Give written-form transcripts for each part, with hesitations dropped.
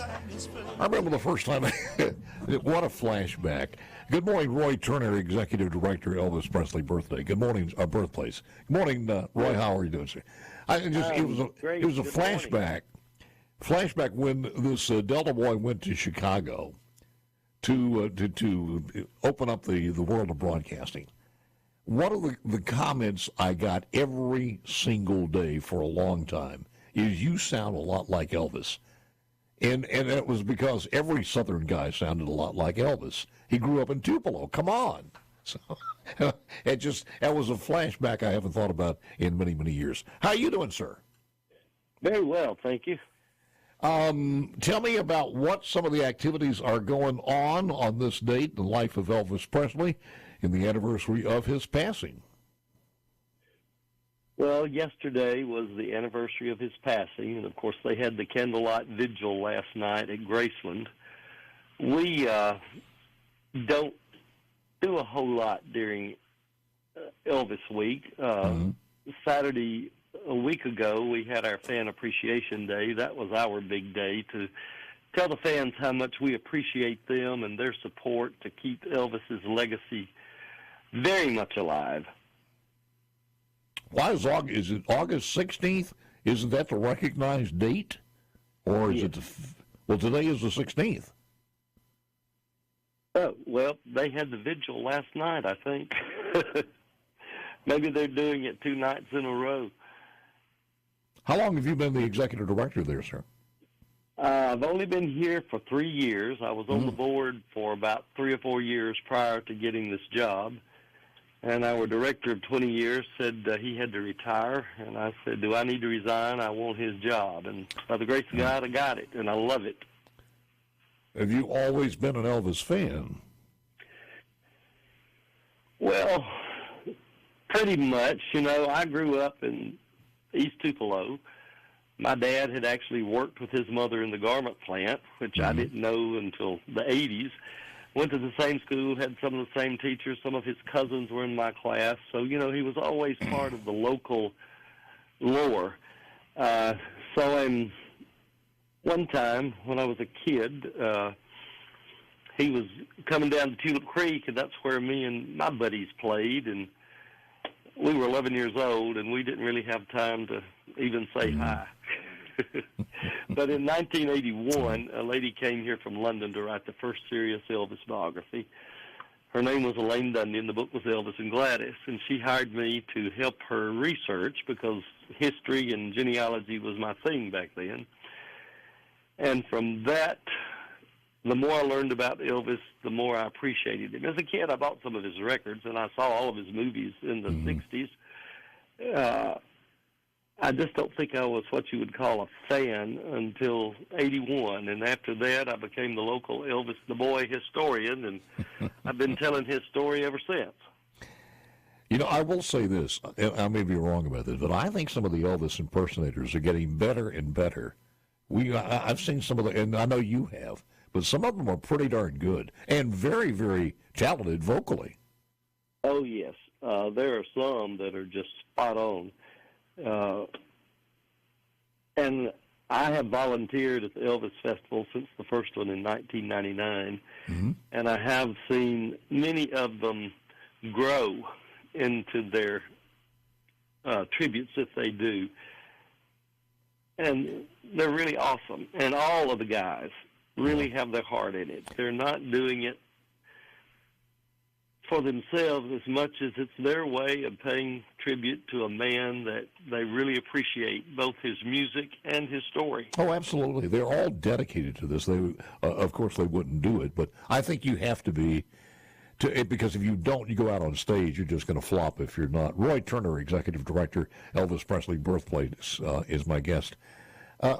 I remember the first time. What a flashback. Good morning, Roy Turner, Executive Director, Elvis Presley Birthplace. Good morning, Roy. How are you doing, sir? It was a flashback. Flashback when this Delta boy went to Chicago to open up the world of broadcasting. One of the comments I got every single day for a long time is, "You sound a lot like Elvis." And it was because every Southern guy sounded a lot like Elvis. He grew up in Tupelo. Come on. So that was a flashback I haven't thought about in many, many years. How are you doing, sir? Very well, thank you. Tell me about what some of the activities are going on this date in the life of Elvis Presley in the anniversary of his passing. Well, yesterday was the anniversary of his passing, and of course they had the candlelight vigil last night at Graceland. We don't do a whole lot during Elvis Week. Saturday, a week ago, we had our Fan Appreciation Day. That was our big day to tell the fans how much we appreciate them and their support to keep Elvis's legacy very much alive. Why is it August 16th? Isn't that the recognized date? Or is it well, today is the 16th. Oh, well, they had the vigil last night, I think. Maybe they're doing it 2 nights in a row. How long have you been the executive director there, sir? I've only been here for 3 years. I was on the board for about 3 or 4 years prior to getting this job. And our director of 20 years said he had to retire. And I said, do I need to resign? I want his job. And by the grace of God, I got it, and I love it. Have you always been an Elvis fan? Well, pretty much. You know, I grew up in East Tupelo. My dad had actually worked with his mother in the garment plant, which I didn't know until the 80s. Went to the same school, had some of the same teachers. Some of his cousins were in my class. So, you know, he was always part of the local lore. One time when I was a kid, he was coming down to Tulip Creek, and that's where me and my buddies played. And we were 11 years old, and we didn't really have time to even say hi. But in 1981, a lady came here from London to write the first serious Elvis biography. Her name was Elaine Dundee, and the book was Elvis and Gladys. And she hired me to help her research because history and genealogy was my thing back then. And from that, the more I learned about Elvis, the more I appreciated him. As a kid, I bought some of his records, and I saw all of his movies in the 60s. I just don't think I was what you would call a fan until 81, and after that I became the local Elvis the Boy historian, and I've been telling his story ever since. You know, I will say this, I may be wrong about this, but I think some of the Elvis impersonators are getting better and better. I've seen some of and I know you have, but some of them are pretty darn good and very, very talented vocally. Oh, yes. There are some that are just spot on. And I have volunteered at the Elvis Festival since the first one in 1999, and I have seen many of them grow into their tributes that they do. And they're really awesome. And all of the guys really have their heart in it. They're not doing it for themselves as much as it's their way of paying tribute to a man that they really appreciate, both his music and his story. Oh, absolutely. They're all dedicated to this. They, of course, they wouldn't do it, but I think you have to be, because if you don't, you go out on stage, you're just going to flop if you're not. Roy Turner, Executive Director, Elvis Presley Birthplace, is my guest.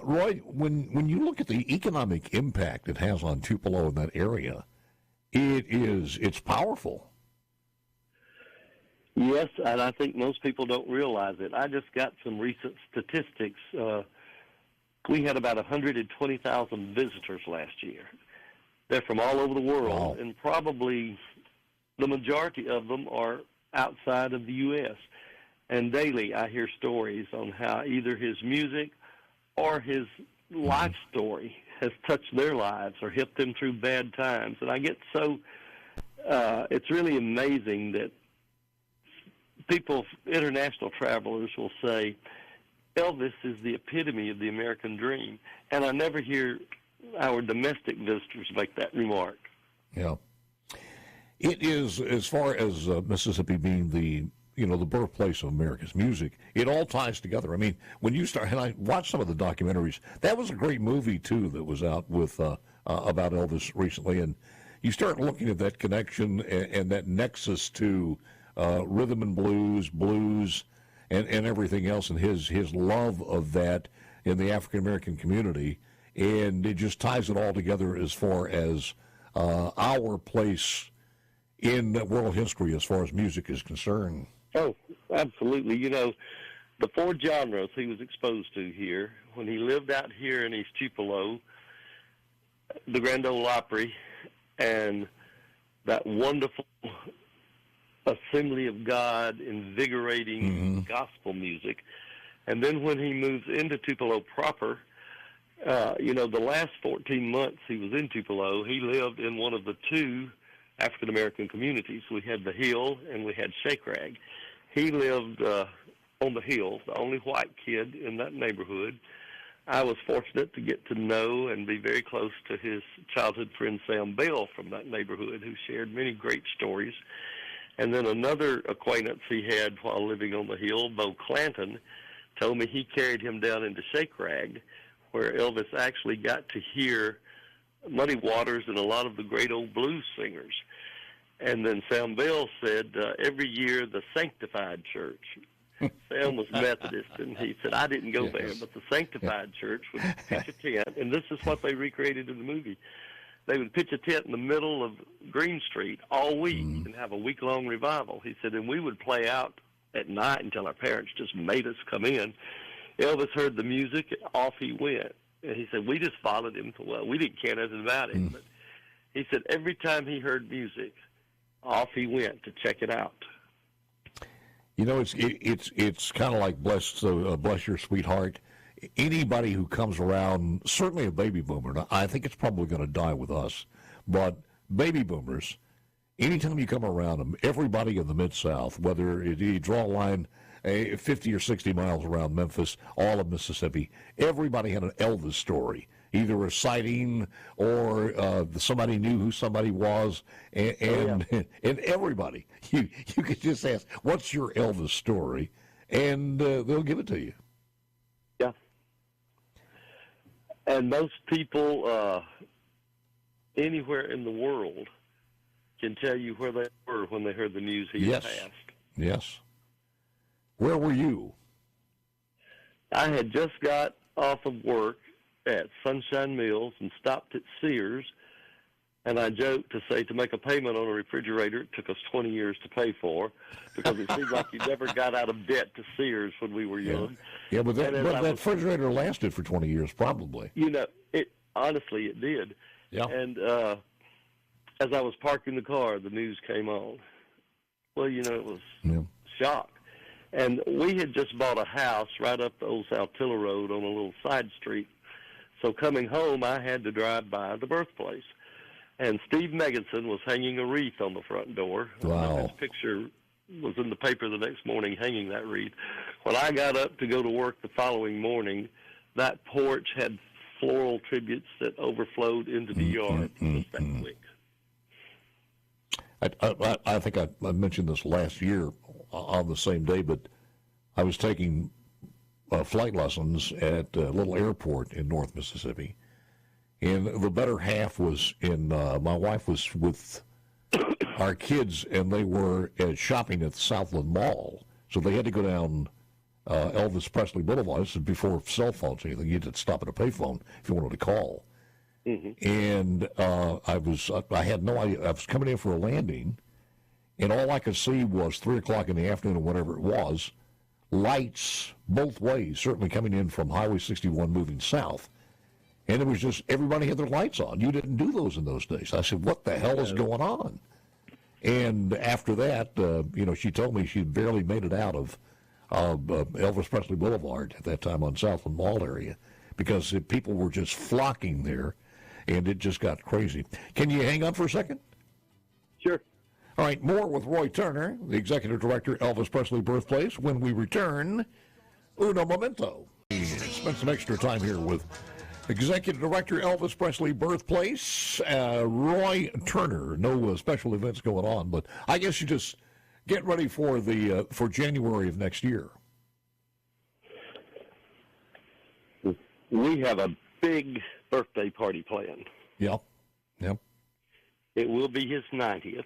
Roy, when you look at the economic impact it has on Tupelo in that area, it's powerful. Yes, and I think most people don't realize it. I just got some recent statistics. We had about 120,000 visitors last year. They're from all over the world, and probably the majority of them are outside of the U.S. And daily I hear stories on how either his music or his life story has touched their lives or helped them through bad times. And I get so, it's really amazing that people, international travelers, will say, Elvis is the epitome of the American dream. And I never hear our domestic visitors make that remark. Yeah. It is, as far as Mississippi being the birthplace of America's music, it all ties together. I mean, when you start, and I watched some of the documentaries, that was a great movie, too, that was out with about Elvis recently, and you start looking at that connection and that nexus to rhythm and blues, and everything else, and his love of that in the African-American community, and it just ties it all together as far as our place in world history as far as music is concerned. Oh, absolutely. You know, the four genres he was exposed to here, when he lived out here in East Tupelo, the Grand Ole Opry, and that wonderful Assembly of God, invigorating gospel music. And then when he moves into Tupelo proper, the last 14 months he was in Tupelo, he lived in one of the two African-American communities. We had the Hill and we had Shake Rag. He lived on the Hill, the only white kid in that neighborhood. I was fortunate to get to know and be very close to his childhood friend Sam Bell from that neighborhood, who shared many great stories. And then another acquaintance he had while living on the Hill, Bo Clanton, told me he carried him down into Shake Rag, where Elvis actually got to hear Muddy Waters and a lot of the great old blues singers. And then Sam Bell said, every year the Sanctified Church. Sam was Methodist, and he said, I didn't go there, but the Sanctified Church would pitch a tent, and this is what they recreated in the movie. They would pitch a tent in the middle of Green Street all week and have a week-long revival. He said, and we would play out at night until our parents just made us come in. Elvis heard the music, and off he went. And he said, we just followed him. Well, we didn't care nothing about it. But he said every time he heard music, off he went to check it out. You know, it's kind of like bless your sweetheart. Anybody who comes around, certainly a baby boomer, I think it's probably going to die with us, but baby boomers, anytime you come around them, everybody in the Mid-South, whether you draw a line 50 or 60 miles around Memphis, all of Mississippi, everybody had an Elvis story, either a sighting or somebody knew who somebody was, and everybody, you could just ask, what's your Elvis story, and they'll give it to you. Yeah. And most people anywhere in the world can tell you where they were when they heard the news he had passed. Yes. Where were you? I had just got off of work at Sunshine Mills and stopped at Sears, and I joked to say to make a payment on a refrigerator it took us 20 years to pay for, because it seemed like you never got out of debt to Sears when we were young. Yeah, but that refrigerator lasted for 20 years probably. You know, honestly it did. Yeah. And as I was parking the car, the news came on. Well, you know, it was shock. And we had just bought a house right up the old South Tiller Road on a little side street. So coming home, I had to drive by the birthplace. And Steve Meganson was hanging a wreath on the front door. Wow. His picture was in the paper the next morning hanging that wreath. When I got up to go to work the following morning, that porch had floral tributes that overflowed into the yard just that quick. I think I mentioned this last year on the same day, but I was taking flight lessons at a little airport in North Mississippi, and the better half was my wife was with our kids, and they were shopping at the Southland Mall, so they had to go down Elvis Presley Boulevard. This is before cell phones or anything. You had to stop at a payphone if you wanted to call. And I had no idea. I was coming in for a landing, and all I could see was 3 o'clock in the afternoon or whatever it was, lights both ways, certainly coming in from Highway 61 moving south. And it was just, everybody had their lights on. You didn't do those in those days. I said, what the hell is going on? And after that, she told me she barely made it out of Elvis Presley Boulevard at that time on Southland Mall area. because people were just flocking there, and it just got crazy. Can you hang on for a second? Sure. All right, more with Roy Turner, the executive director, Elvis Presley Birthplace, when we return. Uno momento. Spend some extra time here with executive director, Elvis Presley Birthplace, Roy Turner. No special events going on, but I guess you just get ready for for January of next year. We have a big birthday party planned. Yep. It will be his 90th.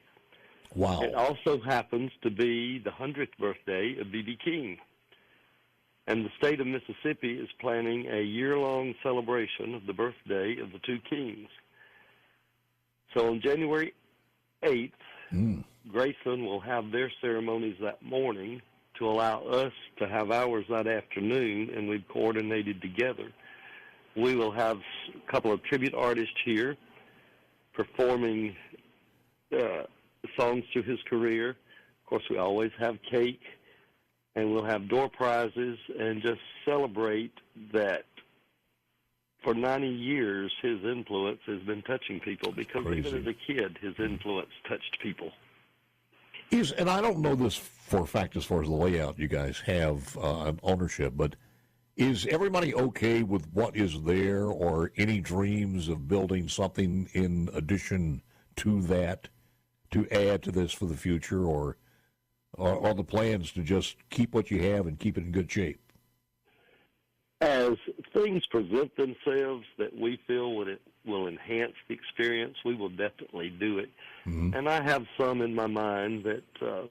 Wow. It also happens to be the 100th birthday of B.B. King. And the state of Mississippi is planning a year-long celebration of the birthday of the two kings. So on January 8th, Graceland will have their ceremonies that morning to allow us to have ours that afternoon, and we've coordinated together. We will have a couple of tribute artists here performing songs to his career. Of course, we always have cake, and we'll have door prizes and just celebrate that for 90 years his influence has been touching people, because Crazy. even as a kid his influence touched people. And I don't know this for a fact as far as the layout you guys have ownership, but is everybody okay with what is there, or any dreams of building something in addition to that to add to this for the future, or are the plans to just keep what you have and keep it in good shape? As things present themselves that we feel will enhance the experience, we will definitely do it. Mm-hmm. And I have some in my mind that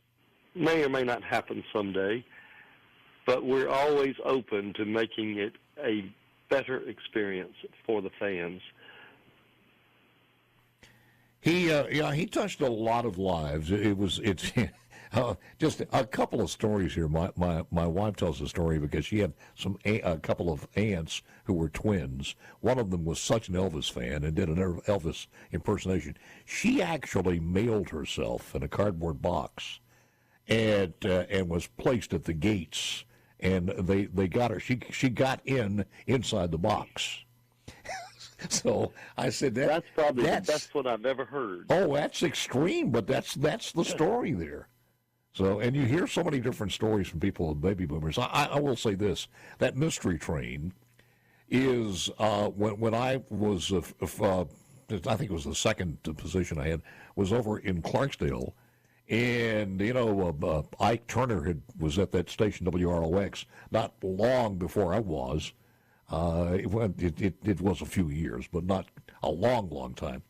may or may not happen someday, but we're always open to making it a better experience for the fans. He touched a lot of lives. It's just a couple of stories here. My wife tells a story because she had a couple of aunts who were twins. One of them was such an Elvis fan and did an Elvis impersonation. She actually mailed herself in a cardboard box, and was placed at the gates. And they got her. She got inside the box. So I said that's probably the best one I've ever heard. Oh, that's extreme, but that's the story there. So, and you hear so many different stories from people with baby boomers. I will say this: that mystery train is when I was I think it was the second position I had, was over in Clarksdale. And, Ike Turner was at that station, WROX, not long before I was. It was a few years, but not a long, long time.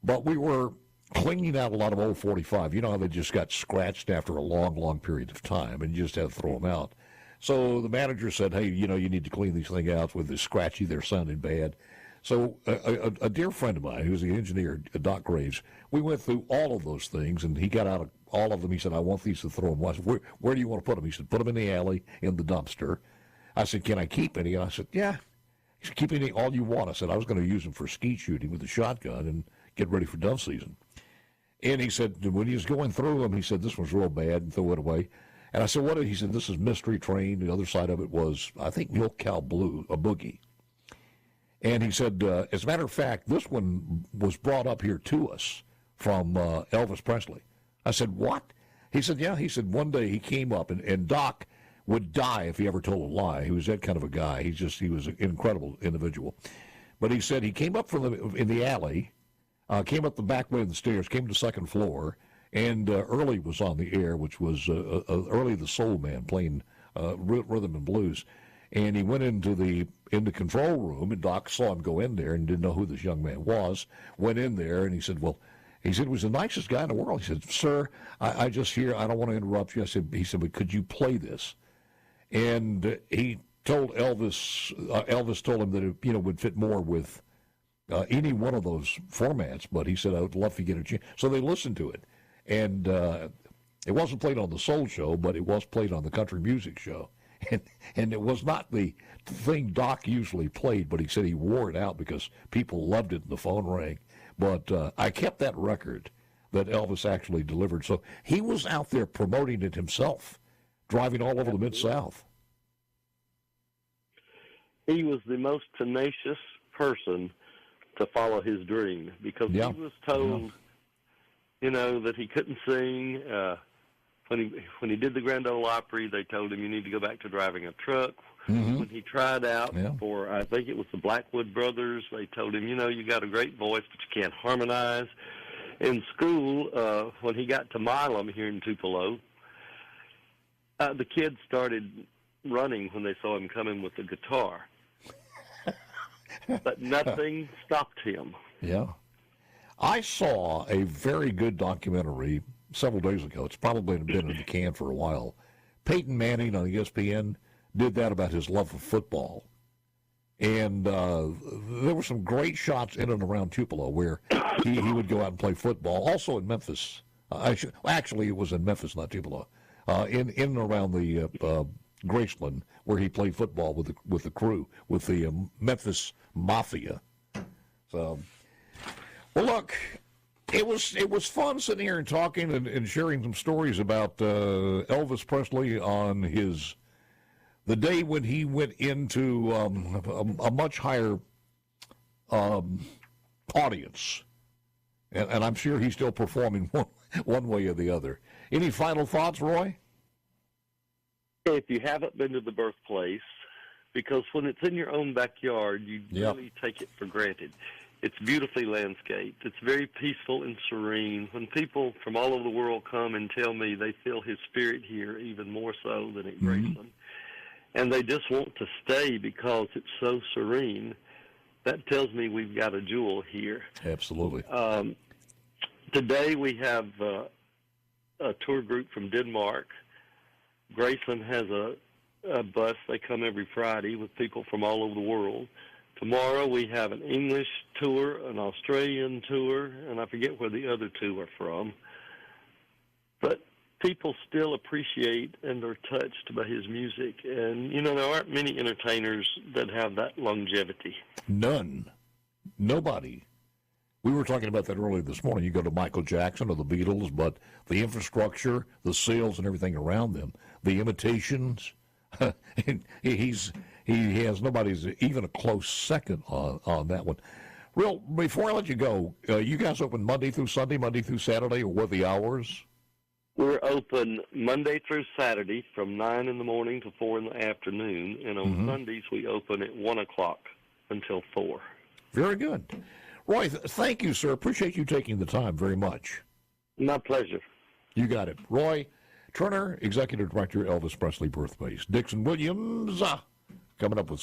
But we were cleaning out a lot of old 45. You know how they just got scratched after a long, long period of time, and you just had to throw them out. So the manager said, hey, you need to clean these things out with the scratchy. They're sounding bad. So a dear friend of mine, who's the engineer, Doc Graves, we went through all of those things, and he got out of all of them. He said, I want these to throw them. I said, where do you want to put them? He said, put them in the alley, in the dumpster. I said, can I keep any? And I said, yeah. He said, keep any, all you want. I said, I was going to use them for skeet shooting with a shotgun and get ready for dove season. And he said, when he was going through them, he said, this one's real bad, and throw it away. And I said, what? He said, this is Mystery Train. The other side of it was, I think, Milk Cow Blue, a boogie. And he said, as a matter of fact, this one was brought up here to us from Elvis Presley. I said, what? He said, yeah. He said, one day he came up, and Doc would die if he ever told a lie. He was that kind of a guy. He was an incredible individual. But he said he came up in the alley, came up the back way of the stairs, came to the second floor, and Early was on the air, which was Early the Soul Man playing rhythm and blues. And he went into the control room, and Doc saw him go in there and didn't know who this young man was. Went in there, and he said, he was the nicest guy in the world. He said, sir, I just hear, I don't want to interrupt you. He said, but could you play this? And he told Elvis, Elvis told him that it would fit more with any one of those formats, but he said, I would love to get a chance. So they listened to it. And it wasn't played on the Soul Show, but it was played on the Country Music Show. And it was not the thing Doc usually played, but he said he wore it out because people loved it and the phone rang. But I kept that record that Elvis actually delivered. So he was out there promoting it himself, driving all over the Mid-South. he was the most tenacious person to follow his dream, because he was told, that he couldn't sing. When he did the Grand Ole Opry, they told him, you need to go back to driving a truck. When he tried out for, I think it was the Blackwood Brothers, they told him, you got a great voice, but you can't harmonize. In school, when he got to Milam here in Tupelo, the kids started running when they saw him coming with the guitar. But nothing stopped him. Yeah. I saw a very good documentary several days ago. It's probably been in the can for a while. Peyton Manning on ESPN did that about his love for football. And there were some great shots in and around Tupelo where he would go out and play football. Also in Memphis. Actually, it was in Memphis, not Tupelo. In and around the Graceland, where he played football with the crew, with the Memphis Mafia. So, well, look, it was fun sitting here and talking and sharing some stories about Elvis Presley on the day when he went into a much higher audience, and I'm sure he's still performing one way or the other. Any final thoughts, Roy? If you haven't been to the birthplace, because when it's in your own backyard, you really take it for granted. It's beautifully landscaped. It's very peaceful and serene. When people from all over the world come and tell me they feel his spirit here even more so than at Graceland, and they just want to stay because it's so serene, that tells me we've got a jewel here. Absolutely. Today we have a tour group from Denmark. Graceland has a bus. They come every Friday with people from all over the world. Tomorrow we have an English tour, an Australian tour, and I forget where the other two are from. But people still appreciate and are touched by his music. And, there aren't many entertainers that have that longevity. None. Nobody. We were talking about that earlier this morning. You go to Michael Jackson or the Beatles, but the infrastructure, the sales and everything around them, the imitations, he has nobody's even a close second on that one. Before I let you go, you guys open Monday through Sunday, Monday through Saturday, or what are the hours? We're open Monday through Saturday from 9 in the morning to 4 in the afternoon, and on Sundays we open at 1 o'clock until 4. Very good. Roy, thank you, sir. Appreciate you taking the time very much. My pleasure. You got it. Roy Turner, Executive Director, Elvis Presley Birthplace. Dixon Williams, coming up with